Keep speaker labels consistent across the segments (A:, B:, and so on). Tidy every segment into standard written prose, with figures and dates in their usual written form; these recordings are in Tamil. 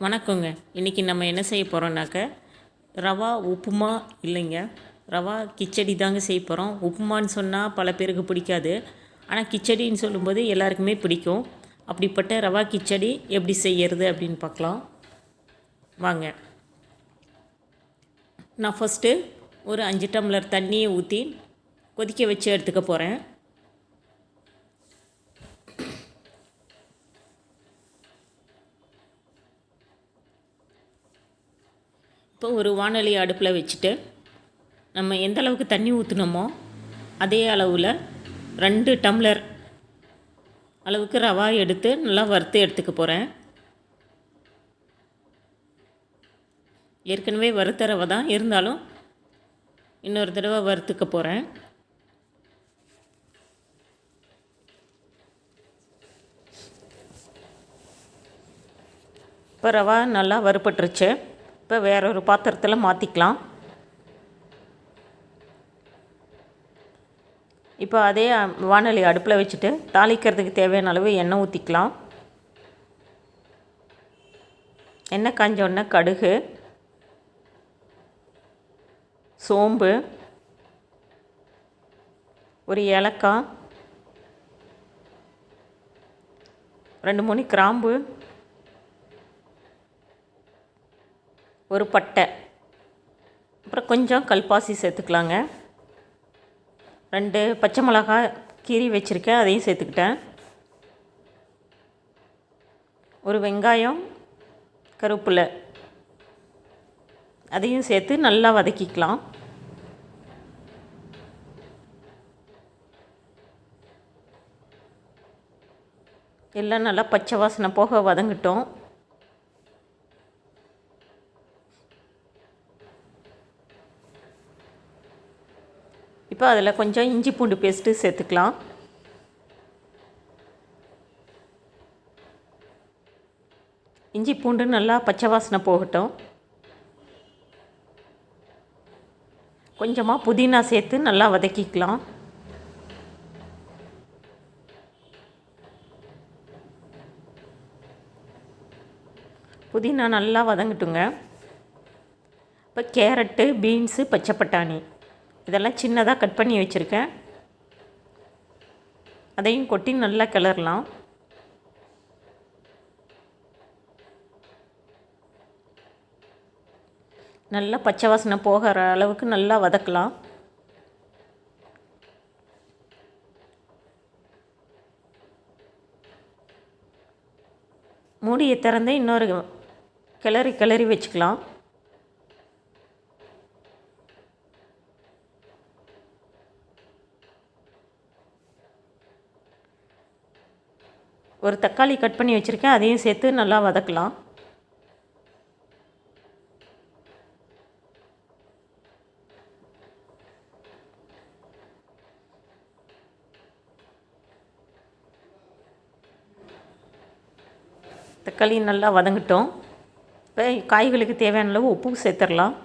A: வணக்கங்க. இன்றைக்கி நம்ம என்ன செய்ய போகிறோம்னாக்க ரவா உப்புமா இல்லைங்க, ரவா கிச்சடி தாங்க செய்ய போகிறோம். உப்புமான்னு சொன்னால் பல பேருக்கு பிடிக்காது, ஆனால் கிச்சடின்னு சொல்லும்போது எல்லாருக்குமே பிடிக்கும். அப்படிப்பட்ட ரவா கிச்சடி எப்படி செய்கிறது அப்படின்னு பார்க்கலாம் வாங்க. நான் ஃபஸ்ட்டு ஒரு 5 டம்ளர் தண்ணியை ஊற்றி கொதிக்க வச்சு எடுத்துக்க போகிறேன். இப்போ ஒரு வாணலி அடுப்பில் வச்சுட்டு நம்ம எந்த அளவுக்கு தண்ணி ஊற்றுனோமோ அதே அளவில் 2 டம்ளர் அளவுக்கு ரவா எடுத்து நல்லா வறுத்து எடுத்துக்க போகிறேன். ஏற்கனவே வறுத்த ரவை தான், இருந்தாலும் இன்னொரு தடவை வறுத்துக்க போகிறேன். இப்போ ரவா நல்லா வறுபட்டுருச்சு. இப்போ வேறொரு பாத்திரத்தில் மாற்றிக்கலாம். இப்போ அதே வாணலி அடுப்பில் வச்சுட்டு தாளிக்கிறதுக்கு தேவையான அளவு எண்ணெய் ஊற்றிக்கலாம். எண்ணெய் காஞ்சோடனே கடுகு, சோம்பு, ஒரு ஏலக்காய், 2-3 கிராம்பு, ஒரு பட்டை, அப்புறம் கொஞ்சம் கல்பாசி சேர்த்துக்கலாங்க. 2 பச்சை மிளகாய் கீரி வச்சுருக்கேன், அதையும் சேர்த்துக்கிட்டேன். ஒரு வெங்காயம், கருவேப்பிலை, அதையும் சேர்த்து நல்லா வதக்கிக்கலாம். எல்லாம் நல்லா பச்சை வாசனை போக வதங்கட்டும். இப்போ அதில் கொஞ்சம் இஞ்சி பூண்டு பேஸ்ட்டு சேர்த்துக்கலாம். இஞ்சி பூண்டு நல்லா பச்சை வாசனை போகட்டும். கொஞ்சமாக புதினா சேர்த்து நல்லா வதக்கிக்கலாம். புதினா நல்லா வதங்கட்டுங்க. இப்போ கேரட்டு, பீன்ஸு, பச்சை பட்டாணி இதெல்லாம் சின்னதாக கட் பண்ணி வச்சுருக்கேன், அதையும் கொட்டி நல்லா கிளறலாம். நல்லா பச்சை வாசனை போகிற அளவுக்கு நல்லா வதக்கலாம். மூடியை திறந்து இன்னொரு கிளறி வச்சுக்கலாம். ஒரு தக்காளி கட் பண்ணி வச்சுருக்கேன், அதையும் சேர்த்து நல்லா வதக்கலாம். தக்காளி நல்லா வதங்கட்டும். இப்போ காய்களுக்கு தேவையான அளவு உப்பு சேர்த்துடலாம்.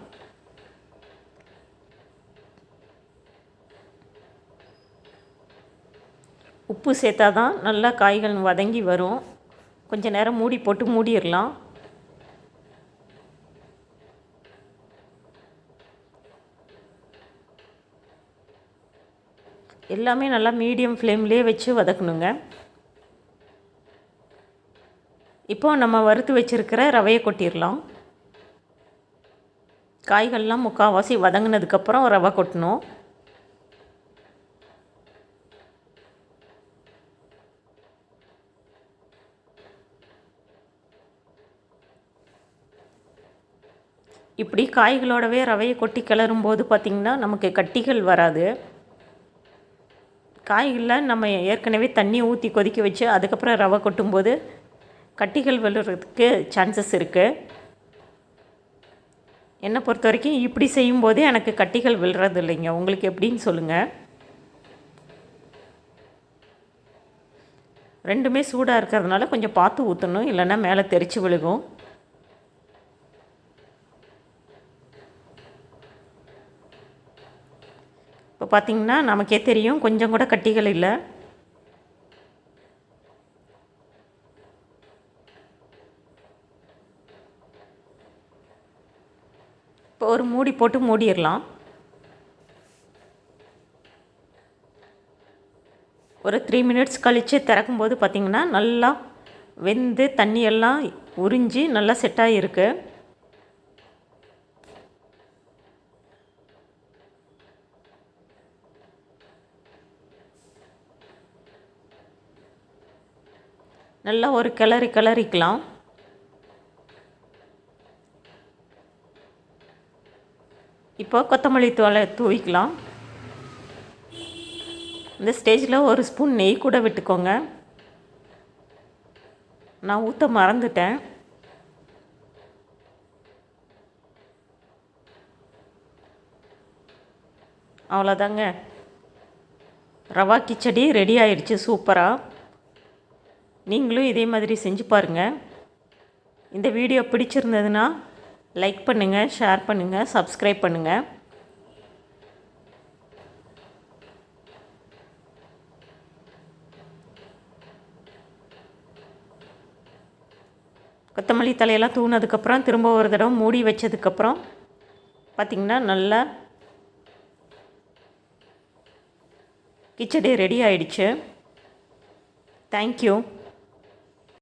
A: உப்பு சேர்த்தா தான் நல்லா காய்கள் வதங்கி வரும். கொஞ்சம் நேரம் மூடி போட்டு மூடிடலாம். எல்லாமே நல்லா மீடியம் ஃப்ளேம்லேயே வச்சு வதக்கணுங்க. இப்போ நம்ம வறுத்து வச்சுருக்கிற ரவையை கொட்டிடலாம். காய்கள்லாம் முக்கால்வாசி வதங்கினதுக்கப்புறம் ரவை கொட்டணும். இப்படி காய்களோடவே ரவையை கொட்டி கிளறும்போது பார்த்திங்கன்னா நமக்கு கட்டிகள் வராது. காய்களில் நம்ம ஏற்கனவே தண்ணி ஊற்றி கொதிக்க வச்சு அதுக்கப்புறம் ரவை கொட்டும்போது கட்டிகள் விழுறதுக்கு சான்சஸ் இருக்குது. என்னை பொறுத்த வரைக்கும் இப்படி செய்யும்போது எனக்கு கட்டிகள் விழுறது இல்லைங்க. உங்களுக்கு எப்படின்னு சொல்லுங்கள். ரெண்டுமே சூடாக இருக்கிறதுனால கொஞ்சம் பார்த்து ஊற்றணும், இல்லைன்னா மேலே தெரிச்சு விழுகும். இப்போ பார்த்திங்கன்னா நமக்கே தெரியும் கொஞ்சம் கூட கட்டிகள் இல்லை. இப்போ ஒரு மூடி போட்டு மூடிடலாம். ஒரு 3 மினிட்ஸ் கழித்து திறக்கும்போது பார்த்திங்கன்னா நல்லா வெந்து தண்ணியெல்லாம் உறிஞ்சி நல்லா செட் ஆகிருக்கு. நல்லா ஒரு கிளறிக்கலாம். இப்போ கொத்தமல்லி தூளை தூவிக்கலாம். இந்த ஸ்டேஜில் ஒரு ஸ்பூன் நெய் கூட விட்டுக்கோங்க. நான் ஊற்ற மறந்துட்டேன். அவ்வளோதாங்க, ரவா கிச்சடி ரெடி ஆயிடுச்சு சூப்பராக. நீங்களும் இதே மாதிரி செஞ்சு பாருங்கள். இந்த வீடியோ பிடிச்சிருந்ததுன்னா லைக் பண்ணுங்கள், ஷேர் பண்ணுங்கள், சப்ஸ்கிரைப் பண்ணுங்கள். கொத்தமல்லி தலையெல்லாம் தூவினதுக்கப்புறம் திரும்ப ஒரு தடவை மூடி வச்சதுக்கப்புறம் பார்த்திங்கன்னா நல்லா கிச்சடி ரெடி ஆயிடுச்சு. தேங்க்யூ.